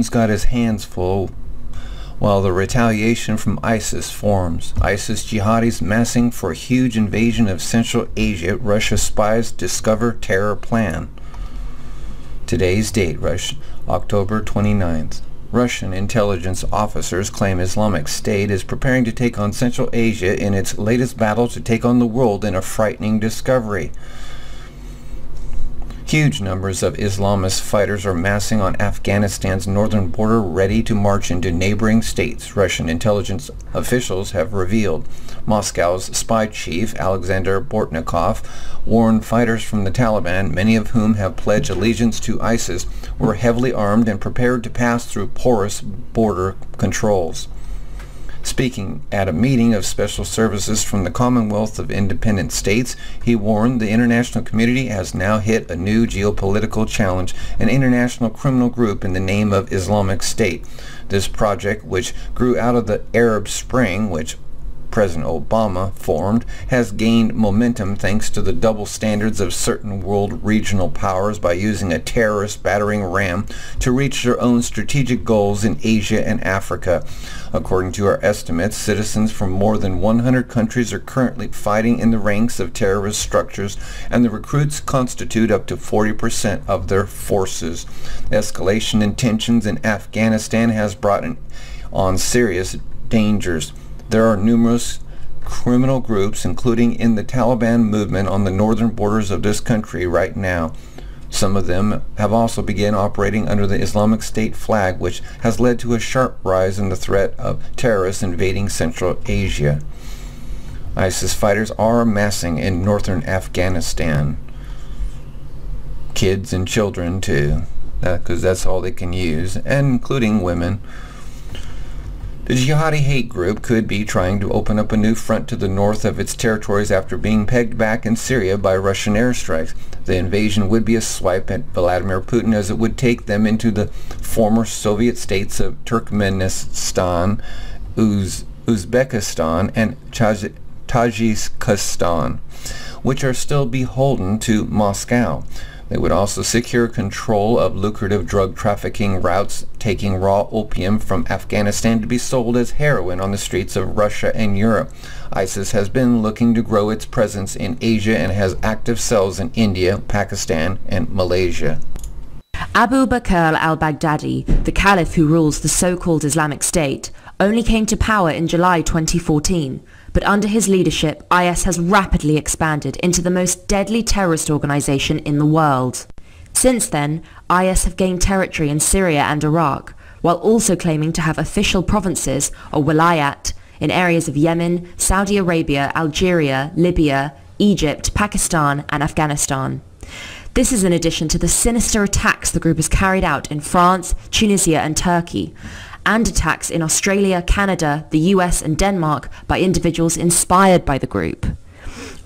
Putin's got his hands full while the retaliation from ISIS forms. ISIS jihadis massing for a huge invasion of Central Asia. Russia spies discover terror plan. Today's date, October 29th. Russian intelligence officers claim Islamic State is preparing to take on Central Asia in its latest battle to take on the world in a frightening discovery. Huge numbers of Islamist fighters are massing on Afghanistan's northern border, ready to march into neighboring states, Russian intelligence officials have revealed. Moscow's spy chief, Alexander Bortnikov, warned fighters from the Taliban, many of whom have pledged allegiance to ISIS, were heavily armed and prepared to pass through porous border controls. Speaking at a meeting of special services from the Commonwealth of Independent States, he warned the international community has now hit a new geopolitical challenge, an international criminal group in the name of Islamic State. This project, which grew out of the Arab Spring, which President Obama formed, has gained momentum thanks to the double standards of certain world regional powers by using a terrorist battering ram to reach their own strategic goals in Asia and Africa. According to our estimates, citizens from more than 100 countries are currently fighting in the ranks of terrorist structures, and the recruits constitute up to 40% of their forces. Escalation in tensions in Afghanistan has brought on serious dangers. There are numerous criminal groups, including in the Taliban movement on the northern borders of this country right now. Some of them have also begun operating under the Islamic State flag, which has led to a sharp rise in the threat of terrorists invading Central Asia. ISIS fighters are amassing in northern Afghanistan. Kids and children too, because that's all they can use, and including women. The jihadi hate group could be trying to open up a new front to the north of its territories after being pegged back in Syria by Russian airstrikes. The invasion would be a swipe at Vladimir Putin, as it would take them into the former Soviet states of Turkmenistan, Uzbekistan, and Tajikistan, which are still beholden to Moscow. They would also secure control of lucrative drug trafficking routes, taking raw opium from Afghanistan to be sold as heroin on the streets of Russia and Europe. ISIS has been looking to grow its presence in Asia and has active cells in India, Pakistan, and Malaysia. Abu Bakr al-Baghdadi, the caliph who rules the so-called Islamic State, only came to power in July 2014. But under his leadership, IS has rapidly expanded into the most deadly terrorist organization in the world. Since then, IS have gained territory in Syria and Iraq, while also claiming to have official provinces, or wilayat, in areas of Yemen, Saudi Arabia, Algeria, Libya, Egypt, Pakistan, and Afghanistan. This is in addition to the sinister attacks the group has carried out in France, Tunisia, and Turkey, and attacks in Australia, Canada, the US and Denmark by individuals inspired by the group.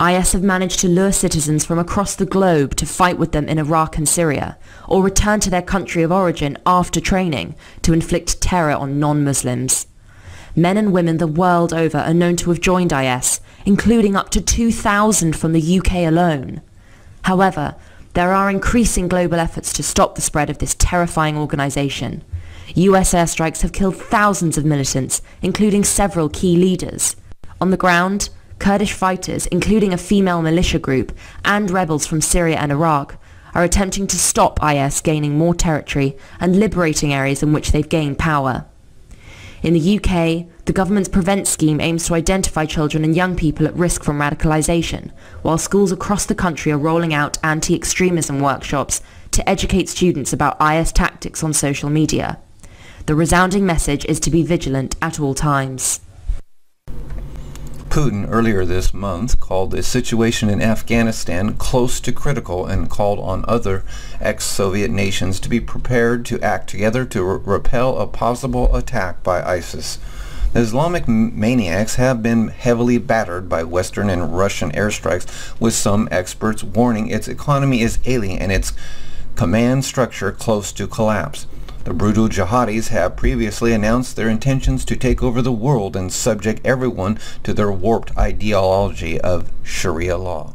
IS have managed to lure citizens from across the globe to fight with them in Iraq and Syria, or return to their country of origin after training to inflict terror on non-Muslims. Men and women the world over are known to have joined IS, including up to 2,000 from the UK alone. However, there are increasing global efforts to stop the spread of this terrifying organization. US airstrikes have killed thousands of militants, including several key leaders. On the ground, Kurdish fighters, including a female militia group, and rebels from Syria and Iraq, are attempting to stop IS gaining more territory and liberating areas in which they've gained power. In the UK, the government's Prevent scheme aims to identify children and young people at risk from radicalisation, while schools across the country are rolling out anti-extremism workshops to educate students about IS tactics on social media. The resounding message is to be vigilant at all times. Putin earlier this month called the situation in Afghanistan close to critical and called on other ex-Soviet nations to be prepared to act together to repel a possible attack by ISIS. The Islamic maniacs have been heavily battered by Western and Russian airstrikes, with some experts warning its economy is ailing and its command structure close to collapse. The brutal jihadis have previously announced their intentions to take over the world and subject everyone to their warped ideology of Sharia law.